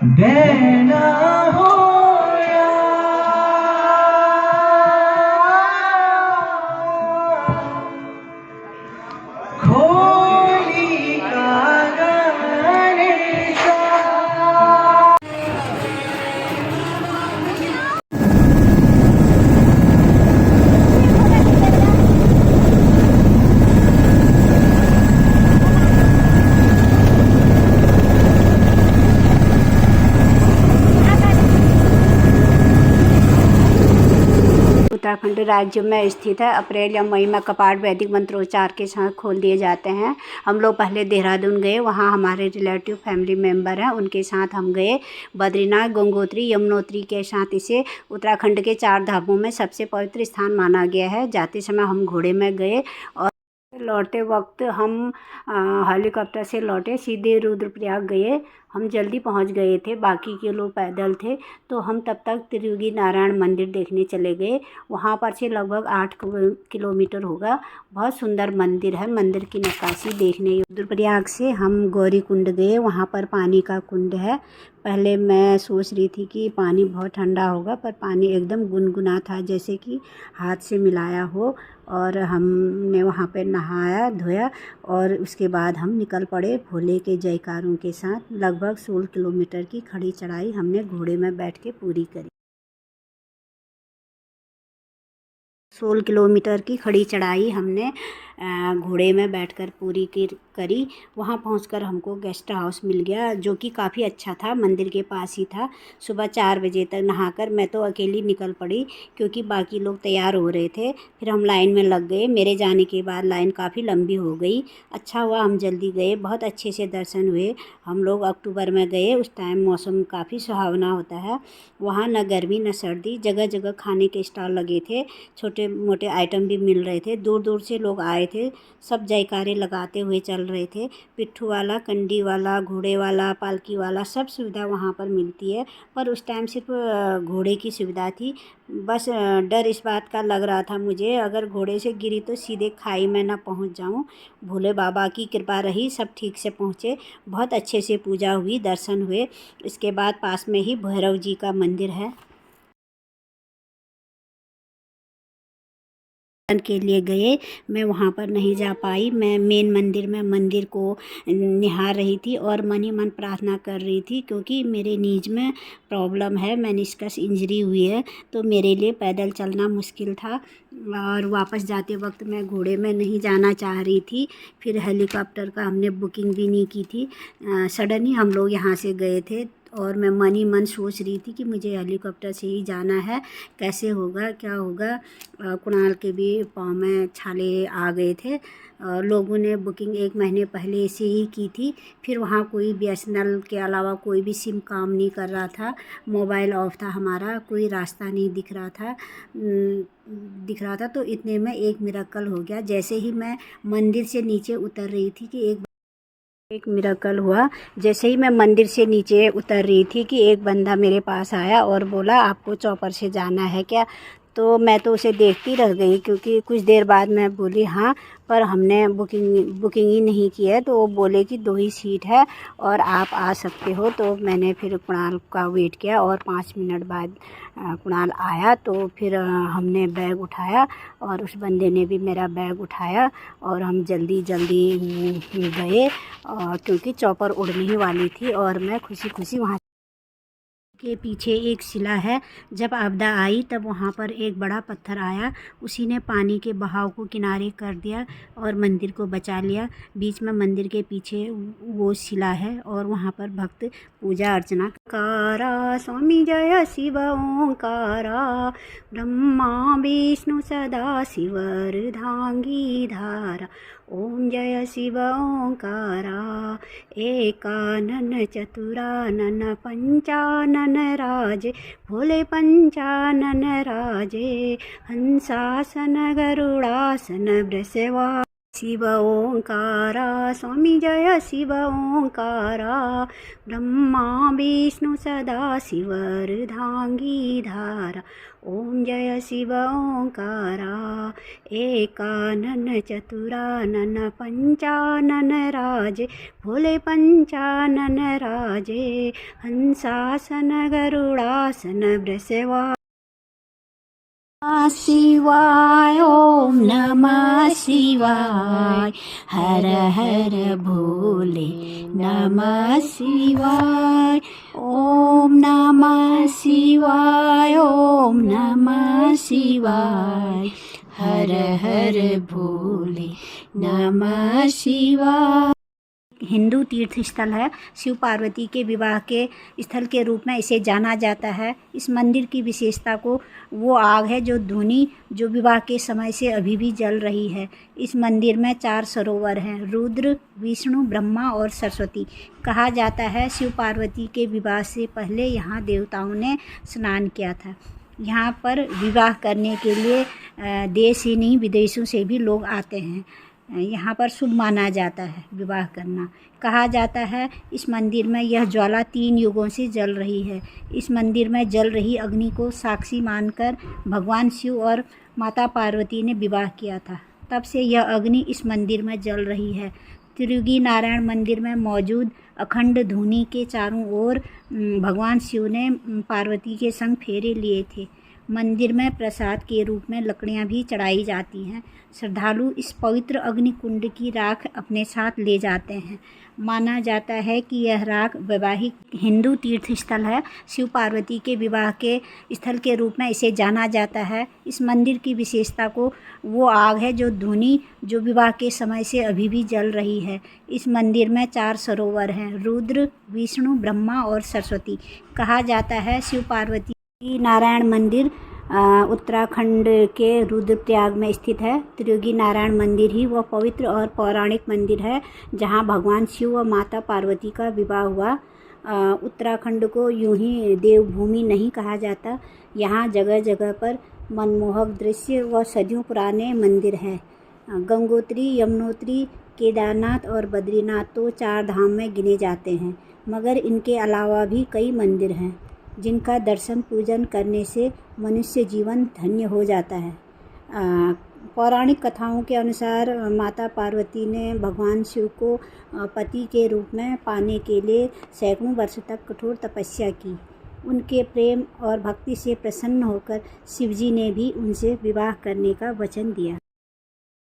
देना हो या खोली का गणेशा। उत्तराखंड राज्य में स्थित है। अप्रैल या मई में कपाट वैदिक मंत्रोच्चार के साथ खोल दिए जाते हैं। हम लोग पहले देहरादून गए, वहाँ हमारे रिलेटिव फैमिली मेम्बर हैं, उनके साथ हम गए। बद्रीनाथ, गंगोत्री, यमुनोत्री के साथ इसे उत्तराखंड के 4 धामों में सबसे पवित्र स्थान माना गया है। जाते समय हम घोड़े में गए और लौटते वक्त हम हेलीकॉप्टर से लौटे, सीधे रुद्रप्रयाग गए। हम जल्दी पहुंच गए थे, बाकी के लोग पैदल थे, तो हम तब तक त्रियुगी नारायण मंदिर देखने चले गए। वहां पर से लगभग 8 किलोमीटर होगा। बहुत सुंदर मंदिर है, मंदिर की नक्काशी देखने। रुद्रप्रयाग से हम गौरी कुंड गए, वहाँ पर पानी का कुंड है। पहले मैं सोच रही थी कि पानी बहुत ठंडा होगा, पर पानी एकदम गुनगुना था, जैसे कि हाथ से मिलाया हो। और हमने वहाँ पे नहाया धोया और उसके बाद हम निकल पड़े भोले के जयकारों के साथ। लगभग 16 किलोमीटर की खड़ी चढ़ाई हमने घोड़े में बैठ के पूरी करी। 16 किलोमीटर की खड़ी चढ़ाई हमने घोड़े में बैठकर पूरी करी। वहाँ पहुंचकर हमको गेस्ट हाउस मिल गया, जो कि काफ़ी अच्छा था, मंदिर के पास ही था। सुबह 4 बजे तक नहाकर मैं तो अकेली निकल पड़ी, क्योंकि बाकी लोग तैयार हो रहे थे। फिर हम लाइन में लग गए। मेरे जाने के बाद लाइन काफ़ी लंबी हो गई। अच्छा हुआ हम जल्दी गए, बहुत अच्छे से दर्शन हुए। हम लोग अक्टूबर में गए, उस टाइम मौसम काफ़ी सुहावना होता है। वहाँ न गर्मी न सर्दी, जगह जगह खाने के स्टॉल लगे थे, छोटे मोटे आइटम भी मिल रहे थे। दूर दूर से लोग आए थे, सब जयकारे लगाते हुए चल रहे थे। पिट्ठू वाला, कंडी वाला, घोड़े वाला, पालकी वाला, सब सुविधा वहाँ पर मिलती है। पर उस टाइम सिर्फ घोड़े की सुविधा थी। बस डर इस बात का लग रहा था मुझे, अगर घोड़े से गिरी तो सीधे खाई में ना पहुँच जाऊँ। भोले बाबा की कृपा रही, सब ठीक से पहुँचे। बहुत अच्छे से पूजा हुई, दर्शन हुए। इसके बाद पास में ही भैरव जी का मंदिर है, के लिए गए। मैं वहाँ पर नहीं जा पाई। मैं मेन मंदिर में मंदिर को निहार रही थी और मन ही मन प्रार्थना कर रही थी, क्योंकि मेरे नीज में प्रॉब्लम है, मेनिस्कस इंजरी हुई है, तो मेरे लिए पैदल चलना मुश्किल था। और वापस जाते वक्त मैं घोड़े में नहीं जाना चाह रही थी। फिर हेलीकॉप्टर का हमने बुकिंग भी नहीं की थी। सडन ही हम लोग यहाँ से गए थे और मैं मन ही मन सोच रही थी कि मुझे हेलीकॉप्टर से ही जाना है, कैसे होगा क्या होगा। कुणाल के भी पाँव में छाले आ गए थे। लोगों ने बुकिंग 1 महीने पहले से ही की थी। फिर वहाँ कोई BSNL के अलावा कोई भी सिम काम नहीं कर रहा था, मोबाइल ऑफ था हमारा, कोई रास्ता नहीं दिख रहा था। तो इतने में एक मिरेकल हो गया। जैसे ही मैं मंदिर से नीचे उतर रही थी कि एक मिरेकल हुआ। जैसे ही मैं मंदिर से नीचे उतर रही थी कि एक बंदा मेरे पास आया और बोला, आपको चॉपर से जाना है क्या? तो मैं तो उसे देखती रह गई, क्योंकि कुछ देर बाद मैं बोली हाँ, पर हमने बुकिंग ही नहीं की है। तो वो बोले कि 2 ही सीट है और आप आ सकते हो। तो मैंने फिर कुणाल का वेट किया और 5 मिनट बाद कुणाल आया। तो फिर हमने बैग उठाया और उस बंदे ने भी मेरा बैग उठाया और हम जल्दी जल्दी गए, क्योंकि चॉपर उड़ने ही वाली थी। और मैं खुशी खुशी वहाँ के पीछे एक शिला है। जब आपदा आई तब वहाँ पर एक बड़ा पत्थर आया, उसी ने पानी के बहाव को किनारे कर दिया और मंदिर को बचा लिया। बीच में मंदिर के पीछे वो शिला है और वहाँ पर भक्त पूजा अर्चना। कारा स्वामी जय शिव ओंकारा, ब्रह्मा विष्णु सदा शिव अर्धांगी धारा। ओम जय शिव ओंकारा, एकानन चतुरानन पंचानन राजे, भोले पंचानन राजे, हंसासन गरुड़ासन वृषवा। शिव ओंकारा स्वामी जय शिव ओंकारा ब्रह्मा विष्णु सदा शिव अर्धांगी धारा ओम जय शिव ओंकारा एकानन चतुरानन पंचानन राजे भोले पंचानन राजे हंसासन गरुड़ासन वृषवा शिवाय ओम नमः शिवाय हर हर भोले नमः शिवाय ओम नमः शिवाय ओम नमः शिवाय हर हर भोले नमः शिवाय। हिंदू तीर्थ स्थल है। शिव पार्वती के विवाह के स्थल के रूप में इसे जाना जाता है। इस मंदिर की विशेषता को वो आग है जो धुनी जो विवाह के समय से अभी भी जल रही है। इस मंदिर में 4 सरोवर हैं, रुद्र, विष्णु, ब्रह्मा और सरस्वती। कहा जाता है शिव पार्वती के विवाह से पहले यहाँ देवताओं ने स्नान किया था। यहाँ पर विवाह करने के लिए देश ही नहीं विदेशों से भी लोग आते हैं। यहाँ पर शुभ माना जाता है विवाह करना। कहा जाता है इस मंदिर में यह ज्वाला 3 युगों से जल रही है। इस मंदिर में जल रही अग्नि को साक्षी मानकर भगवान शिव और माता पार्वती ने विवाह किया था। तब से यह अग्नि इस मंदिर में जल रही है। त्रियुगी नारायण मंदिर में मौजूद अखंड धुनी के चारों ओर भगवान शिव ने पार्वती के संग फेरे लिए थे। मंदिर में प्रसाद के रूप में लकड़ियाँ भी चढ़ाई जाती हैं। श्रद्धालु इस पवित्र अग्नि कुंड की राख अपने साथ ले जाते हैं। माना जाता है कि यह राख वैवाहिक हिंदू तीर्थ स्थल है। शिव पार्वती के विवाह के स्थल के रूप में इसे जाना जाता है। इस मंदिर की विशेषता को वो आग है जो धुनी जो विवाह के समय से अभी भी जल रही है। इस मंदिर में 4 सरोवर हैं, रुद्र, विष्णु, ब्रह्मा और सरस्वती। कहा जाता है शिव पार्वती नारायण मंदिर उत्तराखंड के रुद्रप्रयाग में स्थित है। त्रियुगी नारायण मंदिर ही वह पवित्र और पौराणिक मंदिर है जहां भगवान शिव व माता पार्वती का विवाह हुआ। उत्तराखंड को यूं ही देवभूमि नहीं कहा जाता। यहाँ जगह जगह पर मनमोहक दृश्य व सदियों पुराने मंदिर हैं। गंगोत्री, यमुनोत्री, केदारनाथ और बद्रीनाथ तो 4 धाम में गिने जाते हैं, मगर इनके अलावा भी कई मंदिर हैं जिनका दर्शन पूजन करने से मनुष्य जीवन धन्य हो जाता है। पौराणिक कथाओं के अनुसार माता पार्वती ने भगवान शिव को पति के रूप में पाने के लिए सैकड़ों वर्ष तक कठोर तपस्या की। उनके प्रेम और भक्ति से प्रसन्न होकर शिवजी ने भी उनसे विवाह करने का वचन दिया।